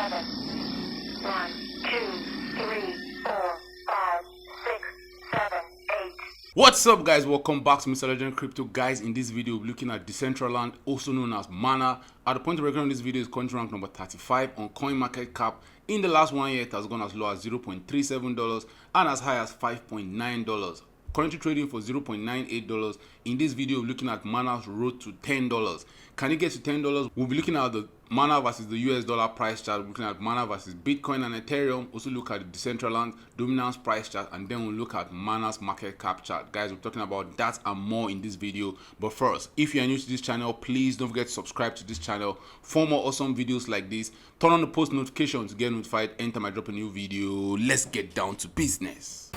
7. 1, 2, 3, 4, 5, 6, 7, 8. What's up, guys? Welcome back to Mr. Legend Crypto. Guys, in this video we'll be looking at Decentraland, also known as Mana. At the point of recording this video is country rank number 35 on CoinMarketCap. In the last 1 year it has gone as low as $0.37 and as high as $5.9. Currently trading for $0.98. In this video we're looking at Mana's road to $10. Can it get to $10? We'll be looking at the Mana versus the US dollar price chart. We're looking at Mana versus Bitcoin and Ethereum. Also look at the Decentraland dominance price chart, and then we'll look at Mana's market cap chart. Guys, we're talking about that and more in this video. But first, if you are new to this channel, please don't forget to subscribe to this channel for more awesome videos like this. Turn on the post notification to get notified anytime I drop a new video. Let's get down to business.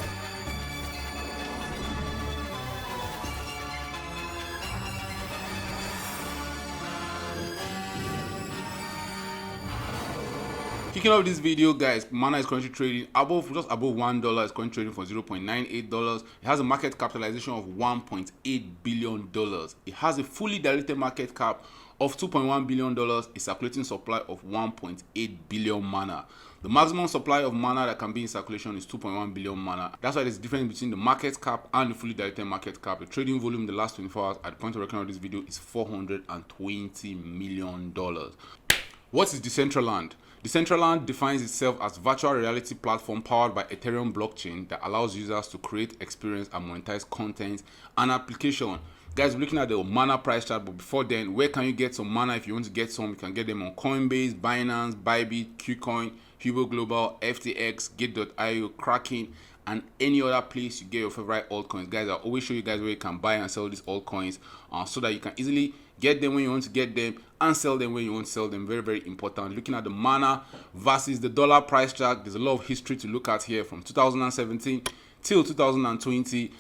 Kicking off this video, guys, Mana is currently trading just above $1. It's currently trading for $0.98. It has a market capitalization of $1.8 billion. It has a fully diluted market cap of $2.1 billion, a circulating supply of 1.8 billion Mana. The maximum supply of Mana that can be in circulation is 2.1 billion Mana. That's why there's a difference between the market cap and the fully diluted market cap. The trading volume in the last 24 hours at the point of recording of this video is $420 million. What is Decentraland? Decentraland defines itself as a virtual reality platform powered by Ethereum blockchain that allows users to create, experience, and monetize content and application. Guys, we're looking at the Mana price chart, but before then, where can you get some Mana? If you want to get some, you can get them on Coinbase, Binance, Bybit, KuCoin, Hugo Global, FTX, Gate.io, Kraken, and any other place you get your favorite altcoins. Guys, I'll always show you guys where you can buy and sell these altcoins so that you can easily get them when you want to get them and sell them when you want to sell them. Very, very important. Looking at the Mana versus the dollar price chart, there's a lot of history to look at here from 2017 till 2020.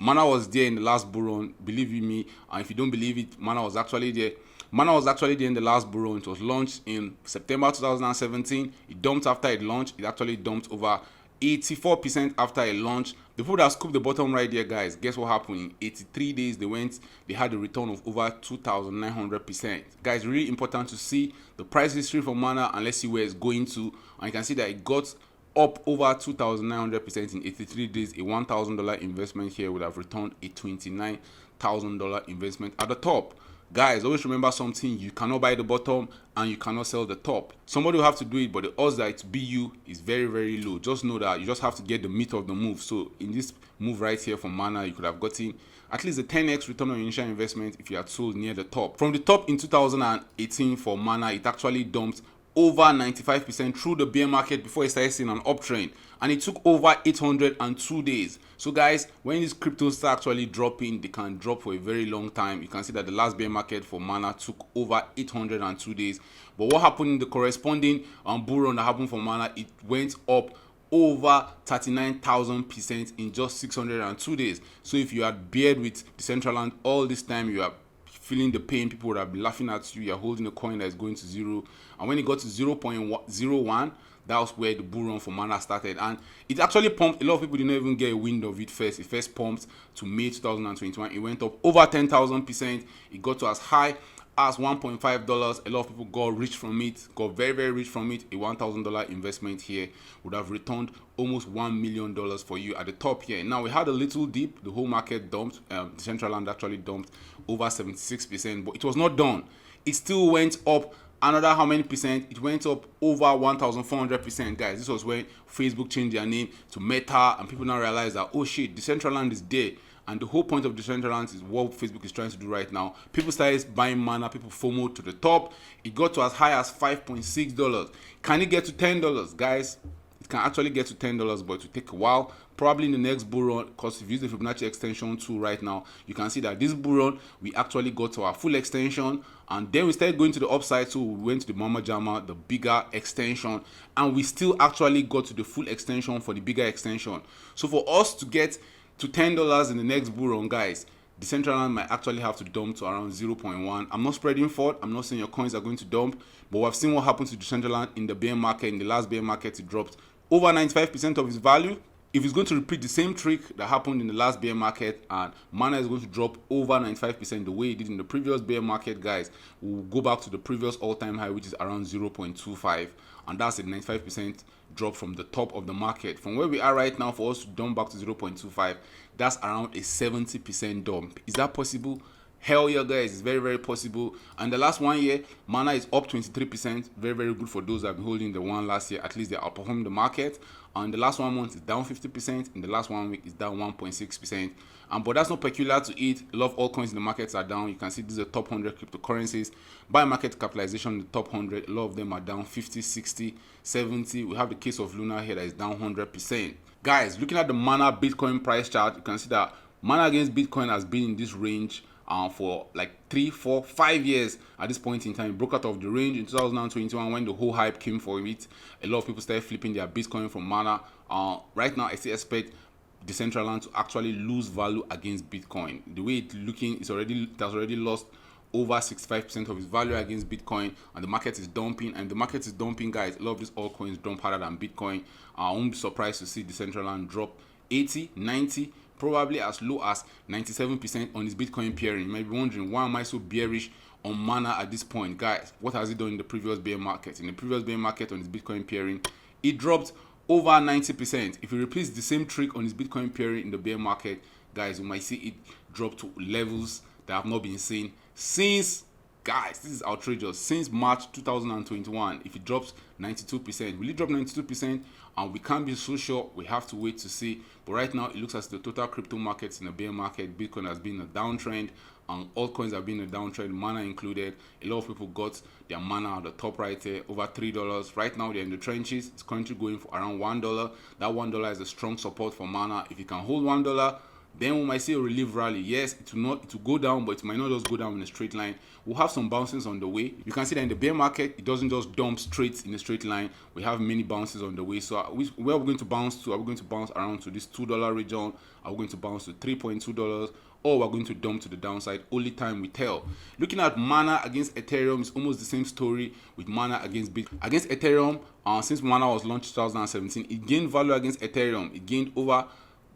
Mana was there in the last bull run, believe you me. If you don't believe it, Mana was actually there. Mana was actually there in the last bull run. It was launched in September 2017. It dumped after it launched. It actually dumped over 84% after a launch. The people that scooped the bottom right there, guys, guess what happened? In 83 days they had a return of over 2,900%. Guys, really important to see the price history for Mana, and let's see where it's going to. And you can see that it got up over 2,900% in 83 days. A $1,000 investment here would have returned a $29,000 investment at the top. Guys, always remember something: you cannot buy the bottom and you cannot sell the top. Somebody will have to do it, but the odds that it be you is very, very low. Just know that you just have to get the meat of the move. So in this move right here from Mana, you could have gotten at least a 10x return on your initial investment if you had sold near the top. From the top in 2018 for Mana, it actually dumped over 95% through the bear market before it started seeing an uptrend, and it took over 802 days. So guys, when these cryptos start actually dropping, they can drop for a very long time. You can see that the last bear market for Mana took over 802 days. But what happened in the corresponding bull run that happened for Mana, it went up over 39,000% in just 602 days. So if you had beared with Decentraland all this time, you are feeling the pain. People would have been laughing at you. You're holding a coin that is going to zero, and when it got to 0.01, that was where the bull run for Mana started. And it actually pumped. A lot of people didn't even get a wind of it first. It first pumped to May 2021. It went up over 10,000%. It got to as high as $1.5. A lot of people got rich from it, got very, very rich from it. A $1,000 investment here would have returned almost $1 million for you at the top here. Now, we had a little dip. The whole market dumped. Decentraland actually dumped over 76%, but it was not done. It still went up another how many percent? It went up over 1,400%. Guys, this was when Facebook changed their name to Meta, and people now realize that, oh shit, Decentraland is there. And the whole point of Decentraland is what Facebook is trying to do right now. People started buying Mana, people FOMO to the top. It got to as high as $5.6. Can it get to $10? Guys, it can actually get to $10, but it will take a while. Probably in the next bull run, because if you use the Fibonacci extension tool right now, you can see that this bull run, we actually got to our full extension, and then we started going to the upside, so we went to the Mama Jama, the bigger extension, and we still actually got to the full extension for the bigger extension. So for us to get to $10 in the next bull run, guys, Decentraland might actually have to dump to around 0.1. I'm not spreading forth. I'm not saying your coins are going to dump, but we've seen what happened to Decentraland in the bear market. In the last bear market, it dropped over 95% of its value. if it's going to repeat the same trick that happened in the last bear market and mana is going to drop over 95% the way it did in the previous bear market, guys, we'll go back to the previous all-time high, which is around 0.25, and that's a 95% drop from the top of the market. From where we are right now, for us to dump back to 0.25, that's around a 70% dump. Is that possible? Hell yeah, guys, it's very, very possible. And the last 1 year, mana is up 23%. Very, very good for those that have been holding the one last year. At least they outperformed the market. And the last 1 month is down 50%. In the last 1 week, it's down 1.6%. But that's not peculiar to it. A lot of altcoins in the markets are down. You can see these are the top 100 cryptocurrencies. By market capitalization, the top 100, a lot of them are down 50, 60, 70. We have the case of Luna here that is down 100%. Guys, looking at the mana Bitcoin price chart, you can see that mana against Bitcoin has been in this range for like 3, 4, 5 years at this point in time. It broke out of the range in 2021 when the whole hype came for it. A lot of people started flipping their Bitcoin from mana. Right now, I still expect Decentraland to actually lose value against Bitcoin. The way it's looking, it has already lost over 65% of its value against Bitcoin, and the market is dumping. And the market is dumping, guys. A lot of these altcoins dump harder than Bitcoin. I won't be surprised to see Decentraland drop 80, 90, probably as low as 97% on its Bitcoin pairing. You might be wondering, why am I so bearish on mana at this point? Guys, what has it done in the previous bear market? In the previous bear market on its Bitcoin pairing, it dropped over 90%. If it repeats the same trick on its Bitcoin pairing in the bear market, guys, you might see it drop to levels that have not been seen since, guys, this is outrageous, since March 2021. If it drops 92%, will it drop 92%? And we can't be so sure. We have to wait to see. But right now, it looks as the total crypto markets in the bear market, Bitcoin has been a downtrend, and altcoins have been a downtrend, mana included. A lot of people got their mana at the top right here, over $3. Right now, they're in the trenches. It's currently going for around $1. That $1 is a strong support for mana. If you can hold $1, then we might see a relief rally. Yes, it will go down, but it might not just go down in a straight line. We'll have some bounces on the way. You can see that in the bear market, it doesn't just dump straight in a straight line. We have many bounces on the way. So where are we going to bounce to? Are we going to bounce around to this $2 region? Are we going to bounce to $3.2? Or we're going to dump to the downside? Only time will tell. Looking at mana against Ethereum, it's almost the same story with mana against Bitcoin. Against Ethereum, since mana was launched 2017, it gained value against Ethereum. It gained over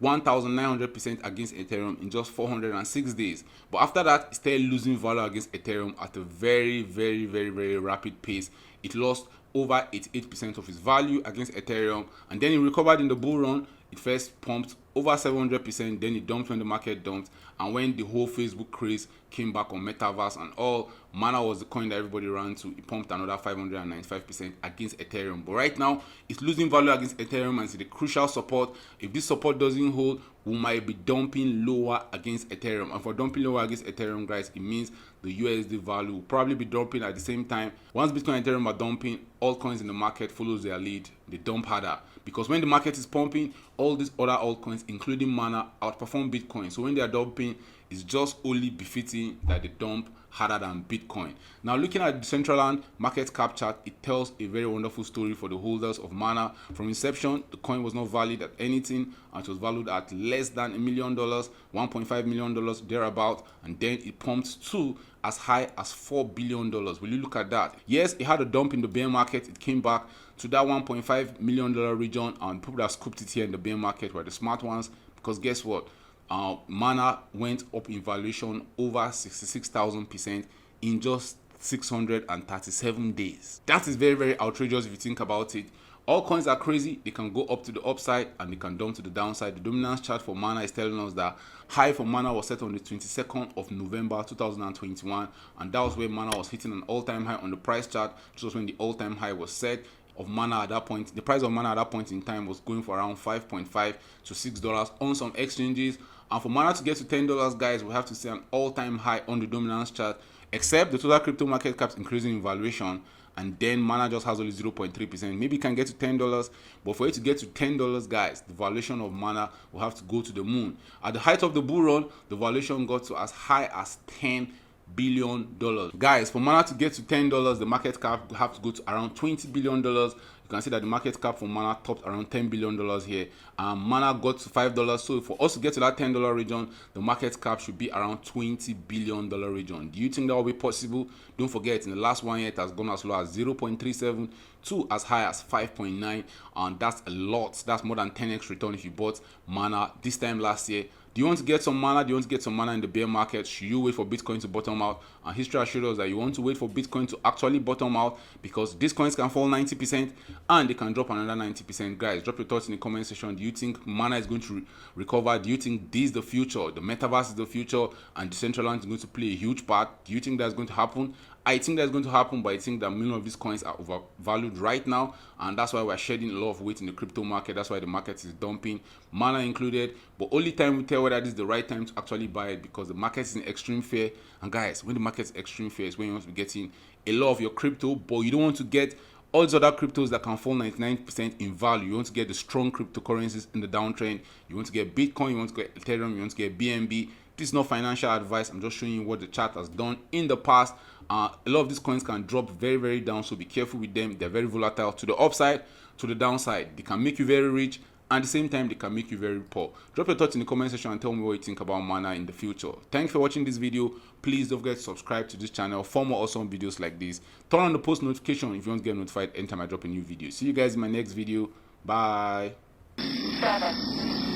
1,900% against Ethereum in just 406 days. But after that, it started losing value against Ethereum at a very, very, very, very rapid pace. It lost over 88% of its value against Ethereum, and then it recovered in the bull run. It first pumped over 700%, then it dumped when the market dumped, and when the whole Facebook craze came back on metaverse and all, mana was the coin that everybody ran to. It pumped another 595% against Ethereum. But right now, it's losing value against Ethereum, and it's the crucial support. If this support doesn't hold, we might be dumping lower against Ethereum. And for dumping lower against Ethereum, guys, it means the USD value will probably be dumping at the same time. Once Bitcoin and Ethereum are dumping, altcoins in the market follows their lead. They dump harder, because when the market is pumping, all these other altcoins, including mana, outperform Bitcoin. So when they are dumping, it's just only befitting that they dump harder than Bitcoin. Now, looking at Decentraland market cap chart, it tells a very wonderful story for the holders of mana. From inception, the coin was not valued at anything, and it was valued at less than $1 million, $1.5 million thereabout, and then it pumped to as high as $4 billion. Will you look at that? Yes, it had a dump in the bear market. It came back to that $1.5 million region, and people that scooped it here in the bear market were the smart ones, because guess what? Mana went up in valuation over 66,000% in just 637 days. That is very, very outrageous if you think about it. All coins are crazy. They can go up to the upside and they can dump to the downside. The dominance chart for mana is telling us that high for mana was set on the 22nd of November 2021, and that was where mana was hitting an all-time high on the price chart. This was when the all-time high was set of mana at that point. The price of mana at that point in time was going for around $5.5 to $6 on some exchanges. And for mana to get to $10, guys, we have to see an all-time high on the dominance chart, except the total crypto market cap increasing in valuation, and then mana just has only 0.3%. Maybe it can get to $10, but for it to get to $10, guys, the valuation of mana will have to go to the moon. At the height of the bull run, the valuation got to as high as $10 billion. Guys, for Mana to get to $10, the market cap will have to go to around $20 billion. You can see that the market cap for Mana topped around $10 billion here. Mana got to $5. So for us to get to that $10 region, the market cap should be around $20 billion region. Do you think that will be possible? Don't forget, in the last 1 year, it has gone as low as 0.37 to as high as 5.9, and that's a lot. That's more than 10x return if you bought Mana this time last year. Do you want to get some Mana? Do you want to get some Mana in the bear market? Should you wait for Bitcoin to bottom out? And history has showed us that you want to wait for Bitcoin to actually bottom out, because these coins can fall 90% and they can drop another 90%. Guys, drop your thoughts in the comment section. Do you think Mana is going to recover? Do you think this is the future? The metaverse is the future and Decentraland is going to play a huge part? Do you think that's going to happen? I think that's going to happen, but I think that many of these coins are overvalued right now, and that's why we're shedding a lot of weight in the crypto market. That's why the market is dumping, Mana included. But only time will tell whether this is the right time to actually buy it, because the market is in extreme fear. And guys, when the market is extreme fear is when you want to be getting a lot of your crypto, but you don't want to get all these other cryptos that can fall 99% in value. You want to get the strong cryptocurrencies in the downtrend. You want to get Bitcoin, you want to get Ethereum, you want to get BNB. This is not financial advice. I'm just showing you what the chart has done in the past. A lot of these coins can drop very, very down, so be careful with them. They're very volatile to the upside, to the downside. They can make you very rich, and at the same time, they can make you very poor. Drop your thoughts in the comment section and tell me what you think about Mana in the future. Thanks for watching this video. Please don't forget to subscribe to this channel for more awesome videos like this. Turn on the post notification if you want to get notified anytime I drop a new video. See you guys in my next video. Bye. 7